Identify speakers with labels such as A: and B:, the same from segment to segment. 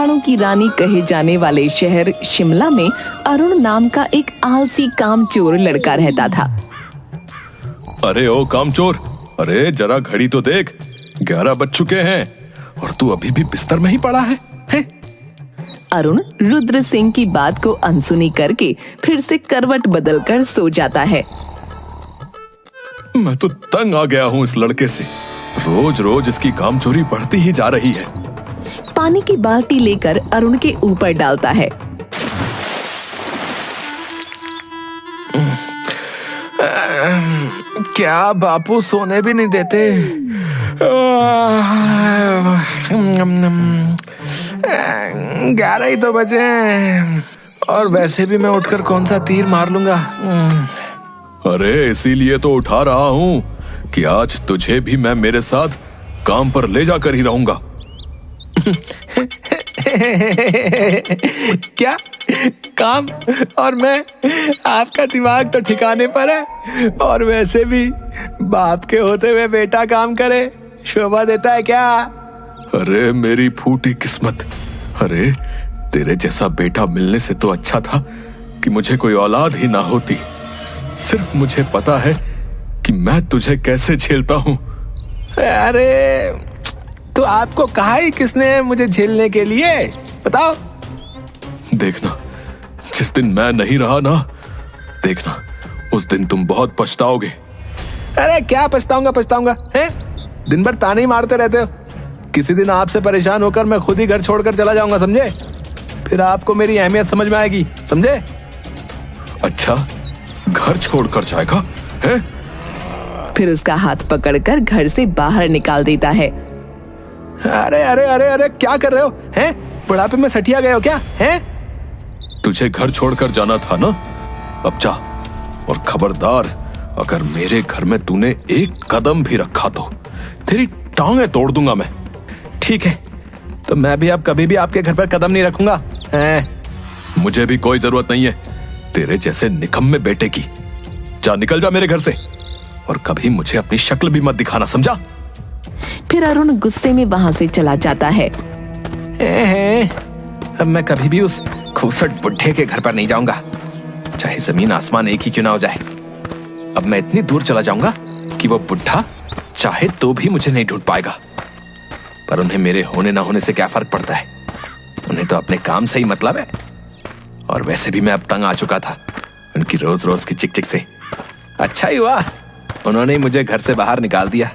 A: पहाड़ों की रानी कहे जाने वाले शहर शिमला में अरुण नाम का एक आलसी कामचोर लड़का रहता था।
B: अरे ओ कामचोर, अरे जरा घड़ी तो देख, 11 बज चुके हैं और तू अभी भी बिस्तर में ही पड़ा है?
A: अरुण रुद्र सिंह की बात को अनसुनी करके फिर से करवट बदलकर सो जाता है।
B: मैं तो तंग आ गया हूँ इस लड़के से, रोज रोज इसकी कामचोरी बढ़ती ही जा रही है।
A: पानी की बाल्टी लेकर अरुण के ऊपर डालता है।
C: क्या बापू सोने भी नहीं देते? 11 ही तो बजे हैं और वैसे भी मैं उठकर कौन सा तीर मार लूंगा।
B: अरे इसीलिए तो उठा रहा हूँ कि आज तुझे भी मैं मेरे साथ काम पर ले जाकर ही रहूंगा।
C: क्या काम? और मैं? आपका दिमाग तो ठिकाने पर है, और वैसे भी बाप के होते हुए बेटा काम करे शोभा देता है क्या?
B: अरे मेरी फूटी किस्मत, अरे तेरे जैसा बेटा मिलने से तो अच्छा था कि मुझे कोई औलाद ही ना होती। सिर्फ मुझे पता है कि मैं तुझे कैसे झेलता हूँ।
C: अरे तो आपको कहा ही किसने मुझे झेलने के लिए, बताओ?
B: देखना, जिस दिन मैं नहीं रहा ना, देखना उस दिन तुम बहुत पछताओगे।
C: अरे क्या पछताऊंगा हैं? दिन भर ताने ही मारते रहते हो। किसी दिन आपसे परेशान होकर मैं खुद ही घर छोड़कर चला जाऊंगा, समझे? फिर आपको मेरी अहमियत समझ में आएगी, समझे?
B: अच्छा, घर छोड़कर जाएगा है?
A: फिर उसका हाथ पकड़कर घर से बाहर निकाल देता है।
C: अरे अरे अरे अरे क्या कर रहे हो हैं? बुढ़ापे में सठिया गए हो क्या हैं?
B: तुझे घर छोड़कर जाना था ना, अब जा। और खबरदार, अगर मेरे घर में तूने एक कदम भी रखा तो तेरी टांगें तोड़ दूंगा मैं।
C: ठीक है, तो मैं भी अब कभी भी आपके घर पर कदम नहीं रखूंगा हैं?
B: मुझे भी कोई जरूरत नहीं है तेरे जैसे निकम्मे बेटे की। जा, निकल जा मेरे घर से, और कभी मुझे अपनी शक्ल भी मत दिखाना, समझा?
A: फिर अरुण गुस्से में वहां से चला जाता है।
C: अब मैं कभी भी उस खूसट बुढ़े के घर पर नहीं जाऊंगा, चाहे जमीन आसमान एक ही क्यों ना हो जाए। अब मैं इतनी दूर चला जाऊंगा कि वो बुढ़ा चाहे तो भी मुझे नहीं ढूंढ पाएगा। पर उन्हें मेरे होने ना होने से क्या फर्क पड़ता है? उन्हें तो अपने काम से ही मतलब है। और वैसे भी मैं अब तंग आ चुका था उनकी रोज रोज की चिक चिक से। अच्छा ही हुआ उन्होंने ही मुझे घर से बाहर निकाल दिया,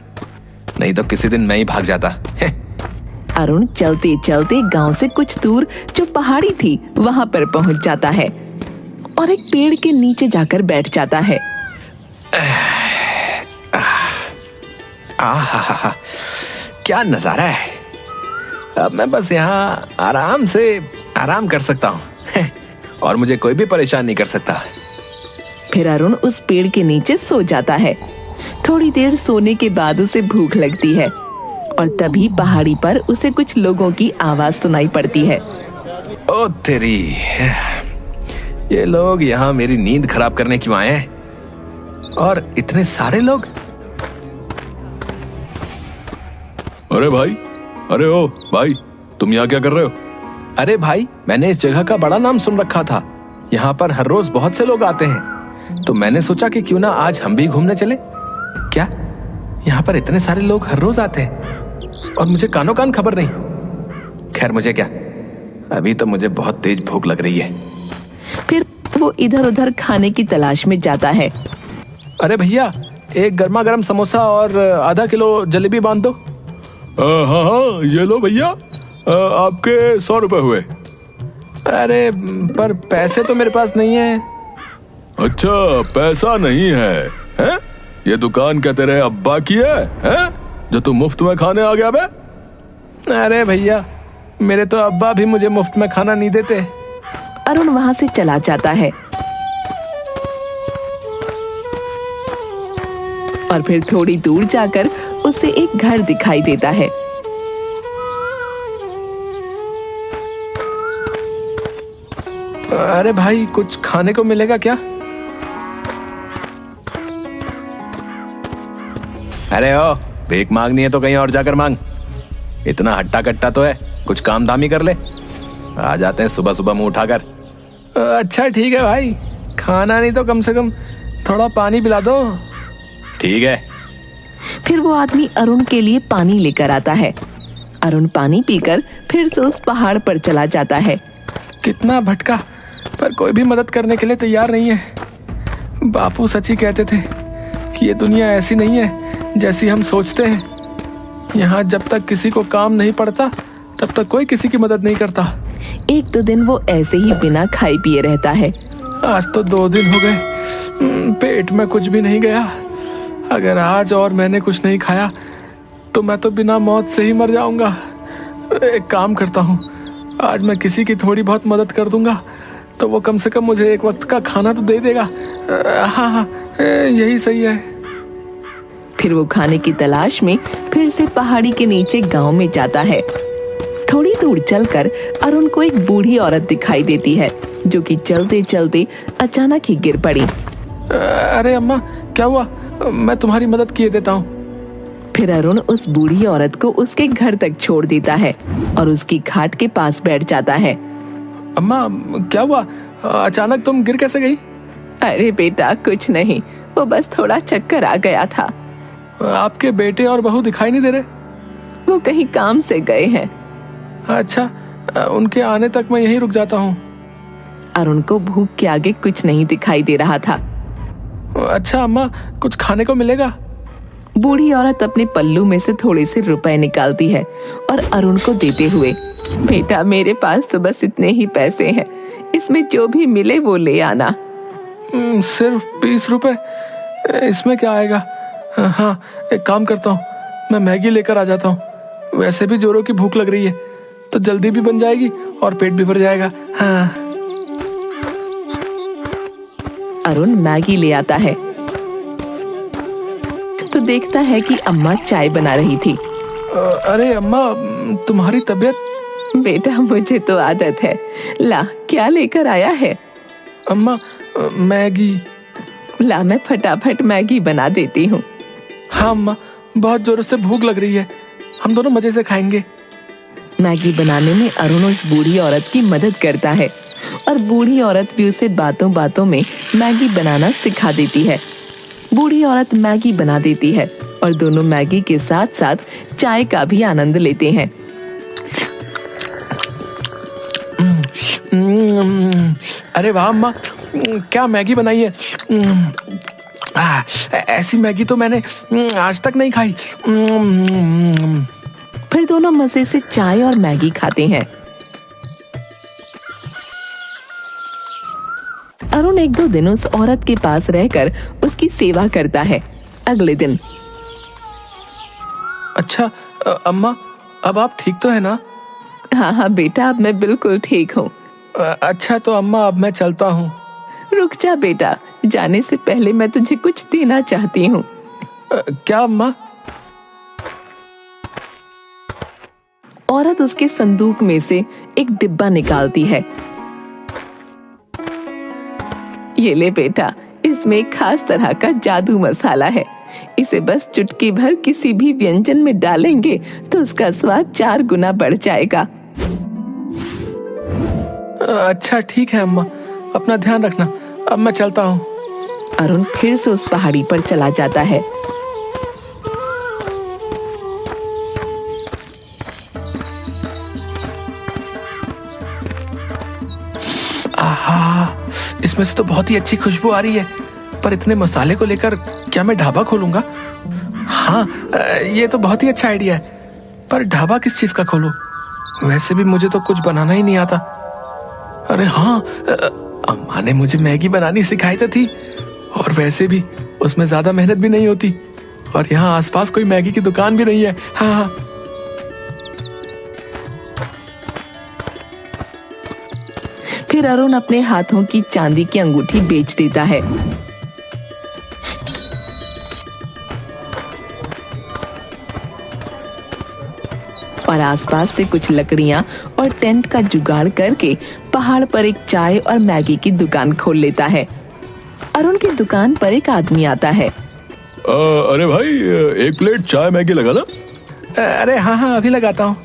C: नहीं तो किसी दिन मैं ही भाग जाता।
A: अरुण चलते चलते गांव से कुछ दूर जो पहाड़ी थी वहां पर पहुंच जाता है और एक पेड़ के नीचे जाकर बैठ जाता है।
C: आहा, क्या नजारा है! अब मैं बस यहाँ आराम कर सकता हूँ और मुझे कोई भी परेशान नहीं कर सकता।
A: फिर अरुण उस पेड़ के नीचे सो जाता है। थोड़ी देर सोने के बाद उसे भूख लगती है और तभी पहाड़ी पर उसे कुछ लोगों की आवाज सुनाई पड़ती है।
C: ओ तेरी, ये लोग यहाँ मेरी नींद खराब करने क्यों आए हैं? और इतने सारे लोग?
B: अरे भाई, अरे ओ भाई, तुम यहाँ क्या कर रहे हो?
C: अरे भाई, मैंने इस जगह का बड़ा नाम सुन रखा था। यहाँ पर हर रोज बहुत से लोग आते हैं, तो मैंने सोचा कि क्यों ना आज हम भी घूमने चले। क्या यहाँ पर इतने सारे लोग हर रोज आते हैं और मुझे कानो कान खबर नहीं? खैर मुझे क्या, अभी तो मुझे बहुत तेज भूख लग रही है।
A: फिर वो इधर उधर खाने की तलाश में जाता है।
C: अरे भैया, एक गर्मा गर्म समोसा और आधा किलो जलेबी बांध दो।
B: हाँ, ये लो भैया, आपके 100 रुपए हुए।
C: अरे पर पैसे तो मेरे पास नहीं है।
B: अच्छा, पैसा नहीं है, हैं? ये दुकान क्या तेरे अब्बा की है, हैं? जो तू मुफ्त में खाने आ गया बे?
C: अरे भैया, मेरे तो अब्बा भी मुझे मुफ्त में खाना नहीं देते।
A: अरुण वहां से चला जाता है और फिर थोड़ी दूर जाकर उसे एक घर दिखाई देता है।
C: अरे भाई, कुछ खाने को मिलेगा क्या? अरे ओ, भीख मांगनी है तो कहीं और जाकर मांग। इतना हट्टा कट्टा तो है, कुछ काम धाम ही कर ले। आ जाते हैं सुबह सुबह मुंह उठाकर। अच्छा ठीक है भाई, खाना नहीं तो कम से कम थोड़ा पानी पिला दो। ठीक है।
A: फिर वो आदमी अरुण के लिए पानी लेकर आता है। अरुण पानी पीकर फिर से उस पहाड़ पर चला जाता है।
B: कितना भटका, पर कोई भी मदद करने के लिए तैयार नहीं है। बापू सच ही कहते थे कि ये दुनिया ऐसी नहीं है जैसी हम सोचते हैं। यहाँ जब तक किसी को काम नहीं पड़ता तब तक कोई किसी की मदद नहीं करता।
A: एक दो दिन वो ऐसे ही बिना खाए पिए रहता है।
B: आज तो 2 दिन हो गए, पेट में कुछ भी नहीं गया। अगर आज और मैंने कुछ नहीं खाया तो मैं तो बिना मौत से ही मर जाऊंगा। एक काम करता हूँ, आज मैं किसी की थोड़ी बहुत मदद कर दूंगा तो वो कम से कम मुझे एक वक्त का खाना तो दे देगा। हाँ, यही सही है।
A: फिर वो खाने की तलाश में फिर से पहाड़ी के नीचे गांव में जाता है। थोड़ी दूर चलकर अरुण को एक बूढ़ी औरत दिखाई देती है जो कि चलते चलते अचानक ही गिर पड़ी।
B: अरे अम्मा, क्या हुआ? मैं तुम्हारी मदद किए देता हूँ।
A: फिर अरुण उस बूढ़ी औरत को उसके घर तक छोड़ देता है और उसकी खाट के पास बैठ जाता है।
B: अम्मा, क्या हुआ? अचानक तुम गिर कैसे गई?
A: अरे बेटा कुछ नहीं, वो बस थोड़ा चक्कर आ गया था।
B: आपके बेटे और बहू दिखाई नहीं दे रहे?
A: वो कहीं काम से गए हैं।
B: अच्छा, उनके आने तक मैं यहीं रुक जाता हूँ।
A: अरुण को भूख के आगे कुछ नहीं दिखाई दे रहा था।
B: अच्छा अम्मा, कुछ खाने को मिलेगा?
A: बूढ़ी औरत अपने पल्लू में से थोड़े से रुपए निकालती है और अरुण को देते हुए, बेटा मेरे पास तो बस इतने ही पैसे हैं, इसमें जो भी मिले वो ले आना।
B: सिर्फ 20 रुपए? इसमें क्या आएगा? हाँ, एक काम करता हूँ, मैं मैगी लेकर आ जाता हूँ। वैसे भी जोरों की भूख लग रही है तो जल्दी भी बन जाएगी और पेट भी भर जाएगा। हाँ।
A: अरुण मैगी ले आता है तो देखता है कि अम्मा चाय बना रही थी।
B: अरे अम्मा, तुम्हारी तबीयत?
A: बेटा मुझे तो आदत है। ला, क्या लेकर आया है?
B: अम्मा, मैगी।
A: ला, मैं फटाफट मैगी बना देती हूँ।
B: हाँ अम्मा, बहुत जोरों से भूख लग रही है, हम दोनों मजे से खाएंगे।
A: मैगी बनाने में अरुण उस बूढ़ी औरत की मदद करता है और बूढ़ी औरत भी उसे बातों बातों में मैगी बनाना सिखा देती है। बूढ़ी औरत मैगी बना देती है और दोनों मैगी के साथ साथ चाय का भी आनंद लेते हैं।
B: अरे वाह अम्मा, क्या मैगी बनाई है। ऐसी मैगी तो मैंने आज तक नहीं खाई।
A: फिर दोनों मजे से चाय और मैगी खाते हैं। अरुण 1-2 दिन उस औरत के पास रहकर उसकी सेवा करता है। अगले दिन,
B: अच्छा अम्मा, अब आप ठीक तो है ना?
A: हाँ बेटा, अब मैं बिल्कुल ठीक हूँ।
B: अच्छा तो अम्मा, अब मैं चलता हूँ।
A: रुक जा बेटा, जाने से पहले मैं तुझे कुछ देना चाहती हूँ।
B: क्या अम्मा?
A: औरत उसके संदूक में से एक डिब्बा निकालती है। ये ले बेटा, इसमें एक खास तरह का जादू मसाला है। इसे बस चुटकी भर किसी भी व्यंजन में डालेंगे तो उसका स्वाद 4 गुना बढ़ जाएगा।
B: अच्छा ठीक है अम्मा, अपना ध्यान रखना, अब मैं चलता हूँ।
A: अरुण फिर से उस पहाड़ी पर चला जाता है।
B: आहा, इसमें से तो बहुत ही अच्छी खुशबू आ रही है, पर इतने मसाले को लेकर क्या मैं ढाबा खोलूंगा? हाँ, ये तो बहुत ही अच्छा आइडिया है, पर ढाबा किस चीज का खोलूं? वैसे भी मुझे तो कुछ बनाना ही नहीं आता। अरे हाँ, अम्मा ने मुझे मैगी बनानी सिखाई तो थी, और वैसे भी उसमें ज्यादा मेहनत भी नहीं होती, और यहाँ आसपास कोई मैगी की दुकान भी नहीं है। हाँ।
A: फिर अरुण अपने हाथों की चांदी की अंगूठी बेच देता है। और आसपास से कुछ लकड़ियां और टेंट का जुगाड़ करके पहाड़ पर एक चाय और मैगी की दुकान खोल लेता है। अरुण की दुकान पर एक आदमी आता है।
B: अरे भाई, 1 प्लेट चाय मैगी लगा ना? अरे हाँ, अभी लगाता हूँ।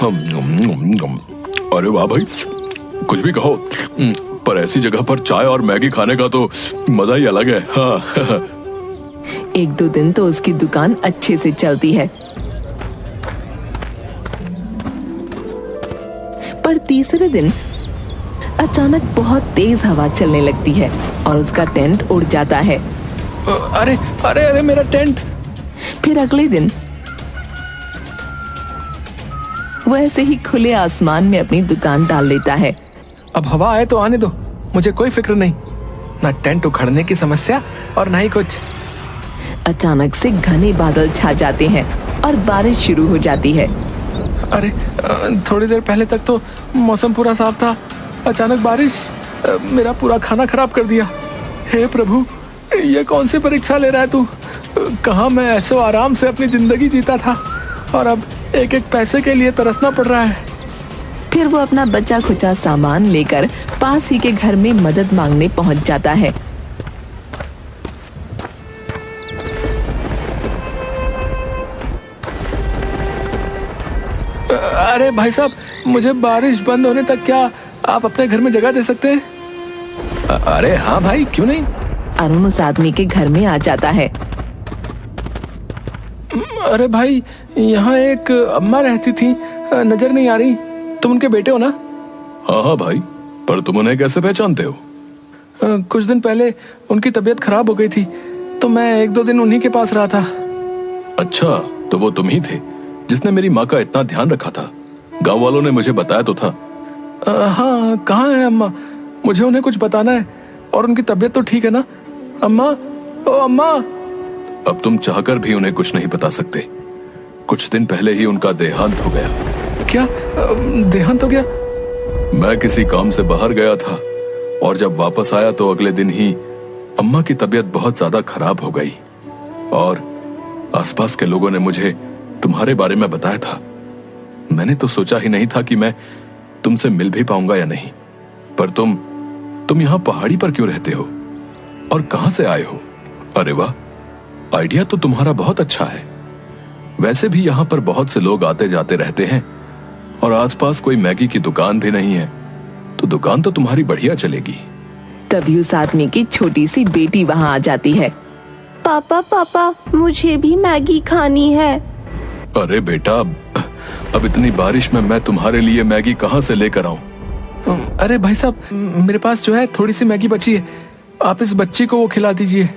B: अरे वाह भाई, कुछ भी कहो, पर ऐसी जगह पर चाय और मैगी खाने का तो मजा ही अलग है। हाँ।
A: एक दो दिन तो उसकी दुकान अच्छे से चलती है, पर तीसरे दिन अचानक बहुत तेज हवा चलने लगती है और उसका टेंट उड़ जाता है।
C: अरे अरे अरे मेरा टेंट।
A: फिर अगले दिन वो ऐसे ही खुले आसमान में अपनी दुकान डाल लेता है।
C: अब हवा आए तो आने दो, मुझे कोई फिक्र नहीं, ना टेंट उखड़ने की समस्या और ना ही कुछ।
A: अचानक से घने बादल छा जाते हैं और बारिश शुरू हो जाती है।
C: अरे थोड़ी देर पहले तक तो मौसम पूरा साफ था, अचानक बारिश मेरा पूरा खाना खराब कर दिया। हे प्रभु, ये कौन सी परीक्षा ले रहा है तू? कहाँ मैं ऐसो आराम से अपनी जिंदगी जीता था और अब एक एक पैसे के लिए तरसना पड़ रहा है।
A: फिर वो अपना बचा खुचा सामान लेकर पास ही के घर में मदद मांगने पहुंच जाता है।
C: अरे भाई साहब, मुझे बारिश बंद होने तक क्या आप अपने घर में जगह दे सकते हैं? अरे हाँ भाई, क्यों नहीं।
A: अरुण उस आदमी के घर में आ जाता है।
C: अरे भाई, यहाँ एक अम्मा रहती थी, नजर नहीं आ रही, तुम उनके बेटे हो ना?
B: हाँ हाँ भाई, पर तुम उन्हें कैसे पहचानते हो?
C: कुछ दिन पहले उनकी तबीयत खराब हो गई थी, तो मैं एक दो दिन उन्हीं के पास रहा था।
B: अच्छा, तो वो तुम ही थे जिसने मेरी माँ का इतना ध्यान रखा था। गांव वालों ने मुझे बताया तो था।
C: हाँ, कहाँ है अम्मा? मुझे उन्हें कुछ बताना है, और उनकी तबीयत तो ठीक है ना? अम्मा, ओ अम्मा।
B: अब तुम चाहकर भी उन्हें कुछ नहीं बता सकते। कुछ दिन पहले ही उनका देहांत हो गया।
C: क्या देहांत हो गया?
B: मैं किसी काम से बाहर गया था और जब वापस आया तो अगले दिन ही अम्मा की तबीयत बहुत ज्यादा खराब हो गई और आसपास के लोगों ने मुझे तुम्हारे बारे में बताया था। मैंने तो सोचा ही नहीं था कि मैं तुमसे मिल भी पाऊंगा या नहीं। पर तुम यहाँ पहाड़ी पर क्यों रहते हो और कहां से आए हो? अरे वाह, आइडिया तो तुम्हारा बहुत अच्छा है। वैसे भी यहाँ पर बहुत से लोग आते जाते रहते हैं और आसपास कोई मैगी की दुकान भी नहीं है, तो दुकान तो तुम्हारी बढ़िया चलेगी।
A: तभी उस आदमी की छोटी सी बेटी वहां आ जाती है।
D: पापा पापा, मुझे भी मैगी खानी है।
B: अरे बेटा, अब इतनी बारिश में मैं तुम्हारे लिए मैगी कहां से लेकर आऊं?
C: अरे भाई साहब, मेरे पास जो है थोड़ी सी मैगी बची है, आप इस बच्ची को वो खिला दीजिए।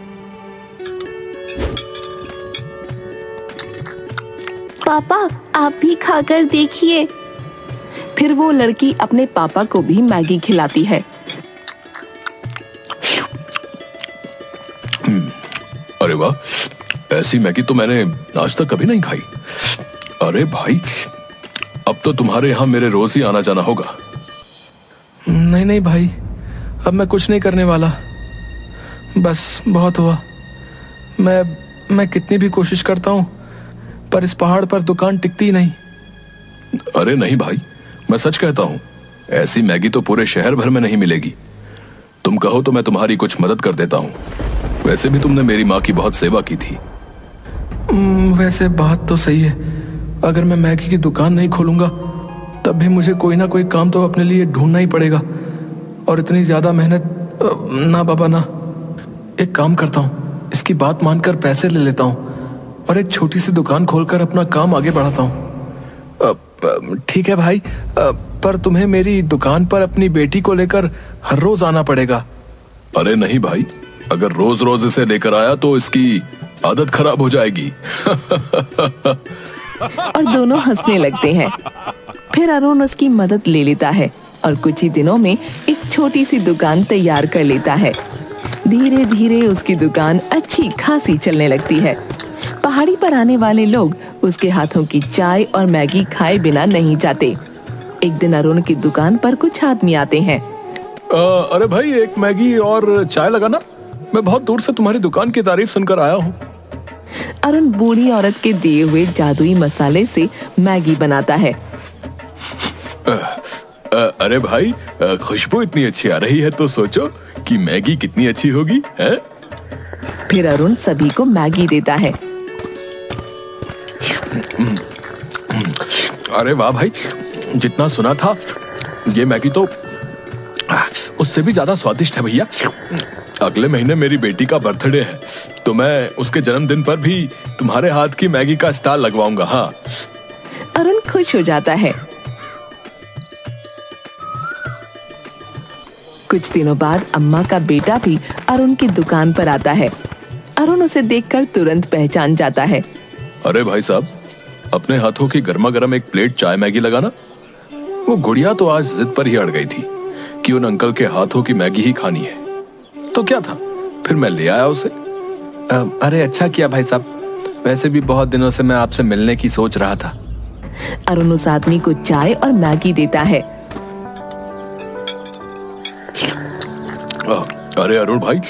D: पापा, आप भी खाकर देखिए।
A: फिर वो लड़की अपने पापा को भी मैगी खिलाती है।
B: अरे वाह, ऐसी मैगी तो मैंने आज तक कभी नहीं खाई। अरे भाई, अब तो तुम्हारे यहाँ मेरे रोज ही आना जाना होगा।
C: नहीं नहीं भाई, अब मैं कुछ नहीं करने वाला, बस बहुत हुआ। मैं कितनी भी कोशिश करता हूँ, पर इस पहाड़ पर दुकान टिकती ही नहीं।
B: अरे नहीं भाई, मैं सच कहता हूँ, ऐसी मैगी तो पूरे शहर भर में नहीं मिलेगी। तुम कहो तो मैं तुम्हारी कुछ मदद कर देता हूँ। वैसे भी तुमने मेरी माँ की बहुत सेवा की थी।
C: वैसे बात तो सही है, अगर मैं मैगी की दुकान नहीं खोलूंगा तब भी मुझे कोई ना कोई काम तो अपने लिए ढूंढना ही पड़ेगा, और इतनी ज्यादा मेहनत ना बाबा ना। एक काम करता हूँ, इसकी बात मानकर पैसे ले लेता हूँ और एक छोटी सी दुकान खोलकर अपना काम आगे बढ़ाता हूँ। ठीक है भाई, पर तुम्हें मेरी दुकान पर अपनी बेटी को लेकर हर रोज आना पड़ेगा।
B: अरे नहीं भाई, अगर रोज रोज इसे लेकर आया तो इसकी आदत खराब हो जाएगी।
A: और दोनों हंसने लगते हैं। फिर अरुण उसकी मदद ले लेता है और कुछ ही दिनों में एक छोटी सी दुकान तैयार कर लेता है। धीरे धीरे उसकी दुकान अच्छी खासी चलने लगती है। पहाड़ी पर आने वाले लोग उसके हाथों की चाय और मैगी खाए बिना नहीं जाते। एक दिन अरुण की दुकान पर कुछ आदमी आते हैं।
B: अरे भाई, एक मैगी और चाय लगाना। मैं बहुत दूर से तुम्हारी दुकान की तारीफ सुनकर आया हूँ।
A: अरुण बूढ़ी औरत के दिए हुए जादुई मसाले से मैगी बनाता है।
B: अरे भाई, खुशबू इतनी अच्छी आ रही है तो सोचो कि मैगी कितनी अच्छी होगी, है?
A: फिर अरुण सभी को मैगी देता है।
B: अरे वाह भाई, जितना सुना था ये मैगी तो उससे भी ज्यादा स्वादिष्ट है भैया। अगले महीने मेरी बेटी का बर्थडे है, तो मैं उसके जन्मदिन पर भी तुम्हारे हाथ की मैगी का स्टॉल लगवाऊंगा। हाँ।
A: अरुण खुश हो जाता है। कुछ दिनों बाद अम्मा का बेटा भी अरुण की दुकान पर आता है। अरुण उसे देखकर तुरंत पहचान जाता है।
B: अरे भाई साहब, अपने हाथों की गर्मा गर्म एक प्लेट चाय मैगी लगाना। वो गुड़िया तो आज जिद पर ही अड़ गई थी कि उन अंकल के हाथों की मैगी ही खानी है, तो क्या था, फिर मैं ले आया उसे।
C: अरे अच्छा किया भाई साहब, वैसे भी बहुत दिनों से मैं आपसे मिलने की सोच रहा था।
A: अरुण उस आदमी को चाय और मैगी देता है।
B: अरे अरुण भाई,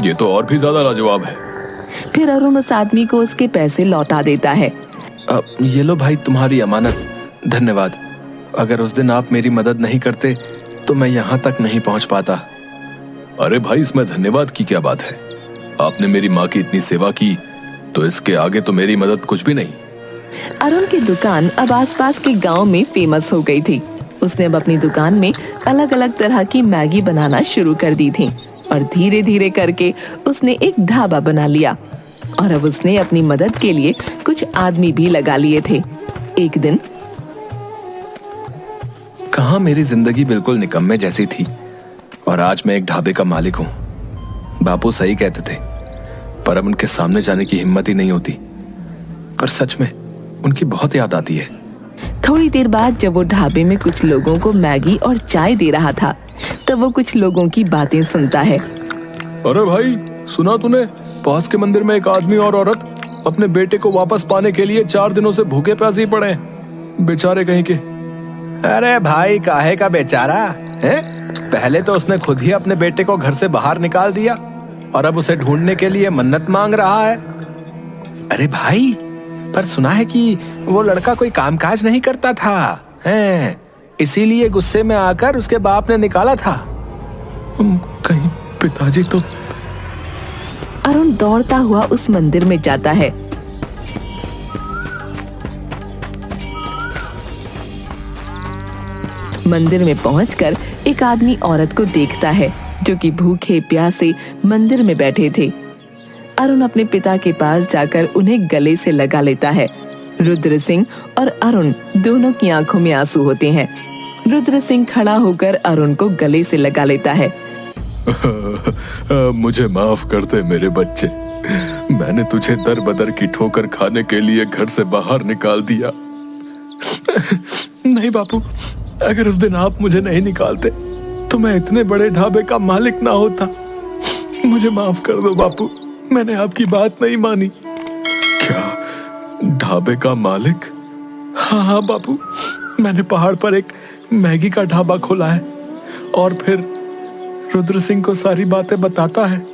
B: ये तो और भी ज्यादा लाजवाब है।
A: फिर अरुण उस आदमी को उसके पैसे लौटा देता है।
C: ये लो भाई तुम्हारी अमानत, धन्यवाद। अगर उस दिन आप मेरी मदद नहीं करते तो मैं यहाँ तक नहीं पहुँच पाता।
B: अरे भाई, इसमें धन्यवाद की क्या बात है? आपने मेरी माँ की इतनी सेवा की, तो इसके आगे तो मेरी मदद कुछ भी नहीं।
A: अरुण की दुकान अब आसपास के गांव में फेमस हो गई थी। उसने अब अपनी दुकान में अलग अलग तरह की मैगी बनाना शुरू कर दी थी और धीरे धीरे करके उसने एक ढाबा बना लिया। और अब उसने अपनी मदद के लिए कुछ आदमी भी लगा लिए थे। एक दिन
C: कहाँ मेरी जिंदगी बिल्कुल निकम्मे जैसी थी और आज मैं एक ढाबे का मालिक हूँ। बापू सही कहते थे, पर अब उनके सामने जाने की हिम्मत ही नहीं होती। पर सच में उनकी बहुत याद आती है।
A: थोड़ी देर बाद जब वो ढाबे में कुछ लोगों को मैगी और चाय दे रहा था, तब वो कुछ लोगों की बातें सुनता है।
B: अरे भाई, सुना तूने? पास के मंदिर में एक आदमी और औरत अपने बेटे को वापस पाने के लिए 4 दिनों से भूखे प्यासे ही पड़े हैं, बेचारे कहीं के।
C: अरे भाई, काहे का बेचारा है? पहले तो उसने खुद ही अपने बेटे को घर से बाहर निकाल दिया और अब उसे ढूंढने के लिए मन्नत मांग रहा है। अरे भाई, पर सुना है कि वो लड़का कोई कामकाज नहीं करता था, हैं? इसीलिए गुस्से में आकर उसके बाप ने निकाला था।
B: कहीं पिताजी तो।
A: अरुण दौड़ता हुआ उस मंदिर में जाता है। मंदिर में पहुंचकर एक आदमी औरत को देखता है जो कि भूखे प्यासे मंदिर में बैठे थे। अरुण अपने पिता के पास जाकर उन्हें गले से लगा लेता है। रुद्र सिंह और अरुण दोनों की आंखों में आंसू होते हैं। रुद्र सिंह खड़ा होकर अरुण को गले से लगा लेता है।
B: मुझे माफ कर दे मेरे बच्चे, मैंने तुझे दर बदर की ठोकर खाने के लिए घर से बाहर निकाल दिया। नहीं बापू, अगर उस दिन आप मुझे नहीं निकालते तो मैं इतने बड़े ढाबे का मालिक ना होता। मुझे माफ कर दो बापू, मैंने आपकी बात नहीं मानी। क्या ढाबे का मालिक? हाँ हाँ बापू, मैंने पहाड़ पर एक मैगी का ढाबा खोला है। और फिर रुद्र सिंह को सारी बातें बताता है।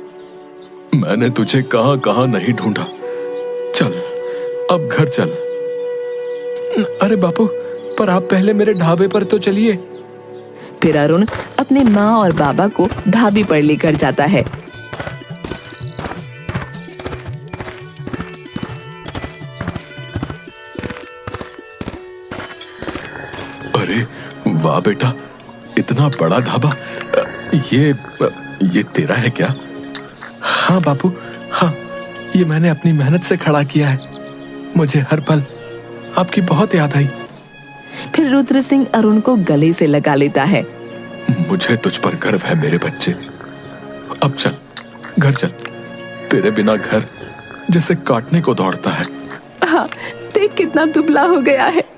B: मैंने तुझे कहां कहां नहीं ढूंढा। चल अब घर चल। अरे बापू, पर आप पहले मेरे ढाबे पर तो चलिए।
A: फिर अरुण अपने माँ और बाबा को ढाबे पर लेकर जाता है।
B: अरे वाह बेटा, इतना बड़ा ढाबा, ये तेरा है क्या?
C: हाँ बापू, हाँ, ये मैंने अपनी मेहनत से खड़ा किया है। मुझे हर पल आपकी बहुत याद आई।
A: फिर रुद्र सिंह अरुण को गले से लगा लेता है।
B: मुझे तुझ पर गर्व है मेरे बच्चे। अब चल, घर चल। तेरे बिना घर जैसे काटने को दौड़ता है।
A: हाँ, देख कितना दुबला हो गया है।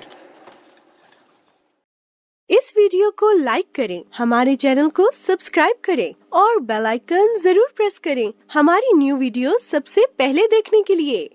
D: इस वीडियो को लाइक करें, हमारे चैनल को सब्सक्राइब करें और बेल आइकन जरूर प्रेस करें हमारी न्यू वीडियो सबसे पहले देखने के लिए।